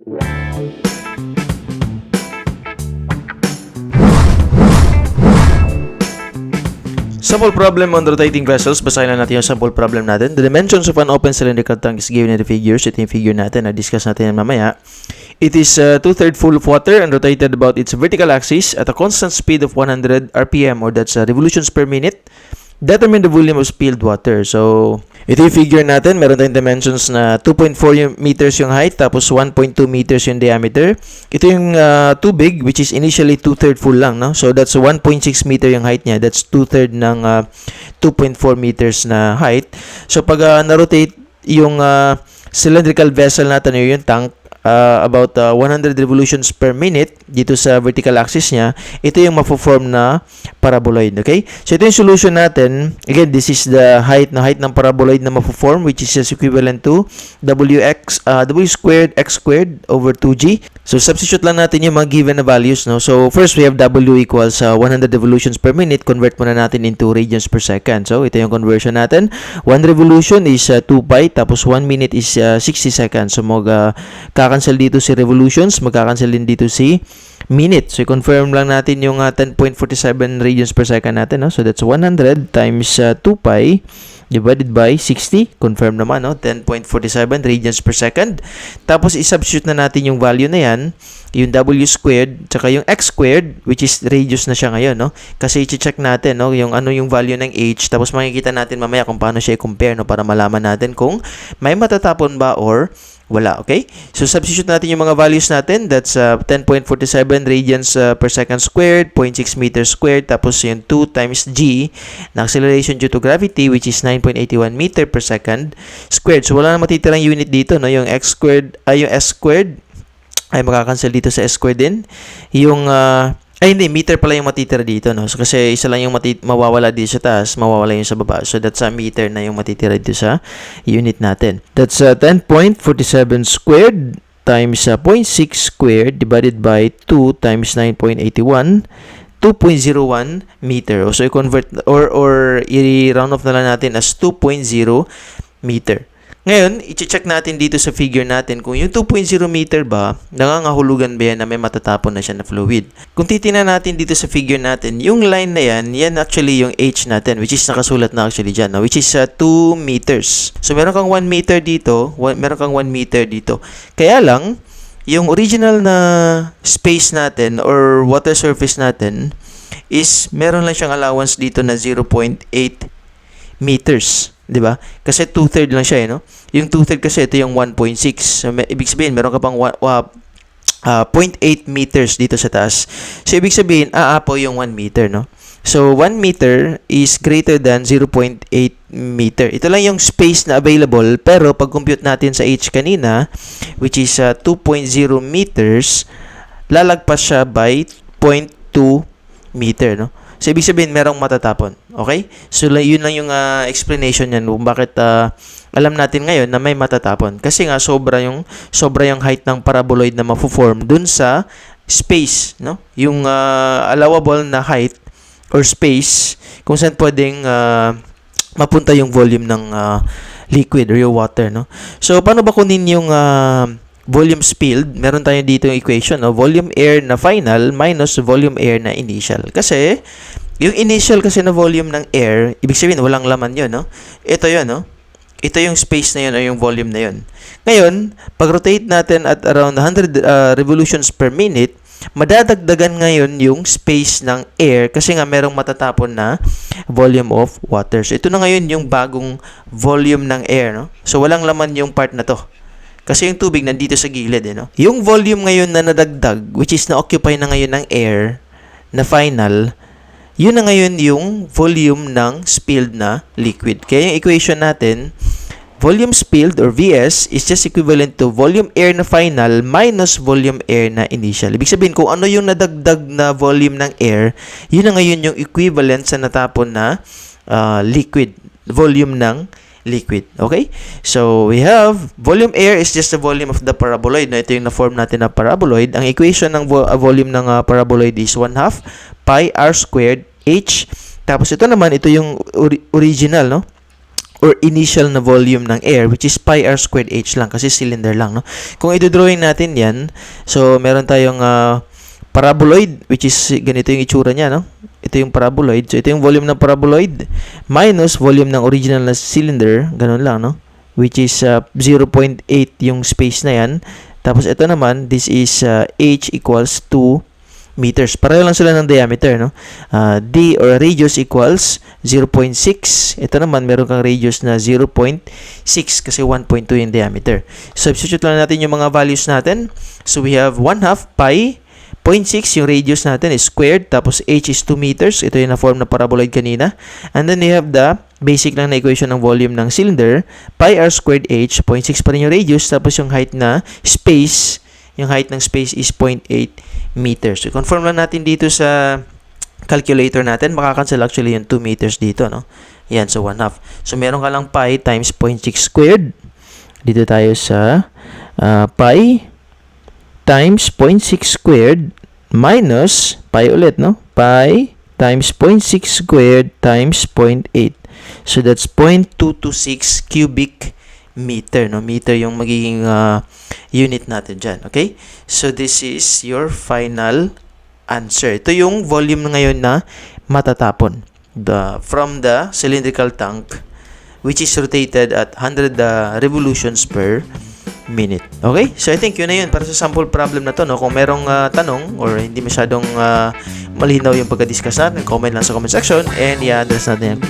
Sample problem on rotating vessels. Basahin lang natin yung sample problem natin. The dimensions of an open cylindrical tank is given in the figures. Ito yung figure natin. Na-discuss natin yan mamaya. It is 2/3 full of water and rotated about its vertical axis at a constant speed of 100 RPM, or that's revolutions per minute. Determine the volume of spilled water. So, ito yung figure natin. Meron tayong dimensions na 2.4 meters yung height, tapos 1.2 meters yung diameter. Ito yung tubig, which is initially 2/3 full lang, no? So, that's 1.6 meter yung height niya. That's 2/3 ng 2.4 meters na height. So, pag na-rotate yung cylindrical vessel natin, yung tank, about 100 revolutions per minute dito sa vertical axis niya, ito yung mapo-form na paraboloid, okay? So, ito yung solution natin. Again, this is the height ng paraboloid na mapo-form, which is equivalent to w squared x squared over 2g. So, substitute lang natin yung mga given na values, no? So, first, we have w equals 100 revolutions per minute. Convert muna natin into radians per second. So, ito yung conversion natin. 1 revolution is 2 pi, tapos 1 minute is 60 seconds. So, cancel dito si revolutions, magka-cancel din dito si minute. So, i-confirm lang natin yung 10.47 radians per second natin, no? So, that's 100 times 2 pi divided by 60. Confirm naman, no? 10.47 radians per second. Tapos, i-substitute na natin yung value na yan, yung w squared, tsaka yung x squared, which is radius na siya ngayon, no? Kasi i-check natin, no? Yung ano yung value ng h, tapos makikita natin mamaya kung paano siya i-compare, no? Para malaman natin kung may matatapon ba or wala, okay? So, substitute natin yung mga values natin. That's 10.47 radians per second squared, 0.6 meters squared, tapos yung 2 times g na acceleration due to gravity, which is 9.81 meter per second squared. So, wala na matitirang unit dito, no? Yung x squared, yung s squared, ay makakancel dito sa s squared din. Yung, hindi, meter pala yung matitira dito, no? So, kasi isa lang yung mawawala dito sa taas, mawawala yung sa baba. So, that's a meter na yung matitira dito sa unit natin. That's 10.47 squared times 0.6 squared divided by 2 times 9.81, 2.01 meter. So, i-convert or i-round off na lang natin as 2.0 meter. Ngayon, i-check natin dito sa figure natin kung yung 2.0 meter ba, nangangahulugan ba yan na may matatapon na siya na fluid. Kung titingnan natin dito sa figure natin, yung line na yan actually yung h natin, which is nakasulat na actually dyan, no? Which is 2 meters. So, meron kang 1 meter dito, meron kang 1 meter dito. Kaya lang, yung original na space natin or water surface natin is meron lang siyang allowance dito na 0.8 meters. 'Di ba? Kasi 2/3 lang siya, no? Yung 2/3 kasi ito yung 1.6. So, ibig sabihin, meron ka pang 0.8 meters dito sa taas. So, ibig sabihin, aapaw yung 1 meter, no? So, 1 meter is greater than 0.8 meter. Ito lang yung space na available, pero pag compute natin sa h kanina, which is 2.0 meters, lalagpas siya by 0.2 meter, no? So, ibig sabihin, merong matatapon. Okay? So, yun lang yung explanation yan kung bakit alam natin ngayon na may matatapon. Kasi nga, sobra yung height ng paraboloid na mapo-form dun sa space, no? Yung allowable na height or space kung saan pwedeng mapunta yung volume ng liquid or yung water, no? So, paano ba kunin yung volume spilled? Meron tayo dito yung equation, no? Volume air na final minus volume air na initial. Kasi, yung initial kasi na volume ng air, ibig sabihin, walang laman yun, no? Ito yun, no? Ito yung space na yun o yung volume na yun. Ngayon, pag-rotate natin at around 100 revolutions per minute, madadagdagan ngayon yung space ng air kasi nga merong matatapon na volume of water. So, ito na ngayon yung bagong volume ng air, no? So, walang laman yung part na to. Kasi yung tubig nandito sa gilid, no? Yung volume ngayon na nadagdag, which is na-occupy na ngayon ng air, na final, yun na ngayon yung volume ng spilled na liquid. Kaya yung equation natin, volume spilled or VS is just equivalent to volume air na final minus volume air na initial. Ibig sabihin, kung ano yung nadagdag na volume ng air, yun na ngayon yung equivalent sa natapon na liquid, volume ng liquid. Okay? So, we have volume air is just the volume of the paraboloid. Na ito yung na-form natin na paraboloid. Ang equation ng volume ng paraboloid is 1/2 pi r squared h. Tapos ito naman, ito yung original, no? or initial na volume ng air, which is pi r squared h lang kasi cylinder lang, no? Kung i-drawing natin yan, so meron tayong paraboloid, which is ganito yung itsura niya, no? Ito yung paraboloid. So ito yung volume ng paraboloid minus volume ng original na cylinder, ganun lang, no? Which is 0.8 yung space na yan. Tapos ito naman, this is h equals 2 meters. Pareho lang sila ng diameter, no? D or radius equals 0.6. Ito naman, meron kang radius na 0.6 kasi 1.2 yung diameter. Substitute lang natin yung mga values natin. So we have 1/2 pi 0.6 yung radius natin is squared, tapos h is 2 meters. Ito yung na-form na paraboloid kanina. And then we have the basic lang na equation ng volume ng cylinder, pi r squared h, 0.6 pa rin yung radius, tapos yung height na space, yung height ng space is 0.8 meters. So, confirm lang natin dito sa calculator natin. Makakancel actually yung 2 meters dito, no? Yan, so 1/2. So, meron ka lang pi times 0.6 squared. Dito tayo sa pi times 0.6 squared minus pi ulit, no? Pi times 0.6 squared times 0.8. So, that's 0.226 cubic meter, no? Meter yung magiging unit natin dyan, okay? So, this is your final answer. Ito yung volume na ngayon na matatapon from the cylindrical tank, which is rotated at 100 revolutions per minute. Okay? So, I think yun na yun para sa sample problem na to, no? Kung merong tanong or hindi masyadong malinaw yung pagka-discuss natin, comment lang sa comment section and i-address natin yan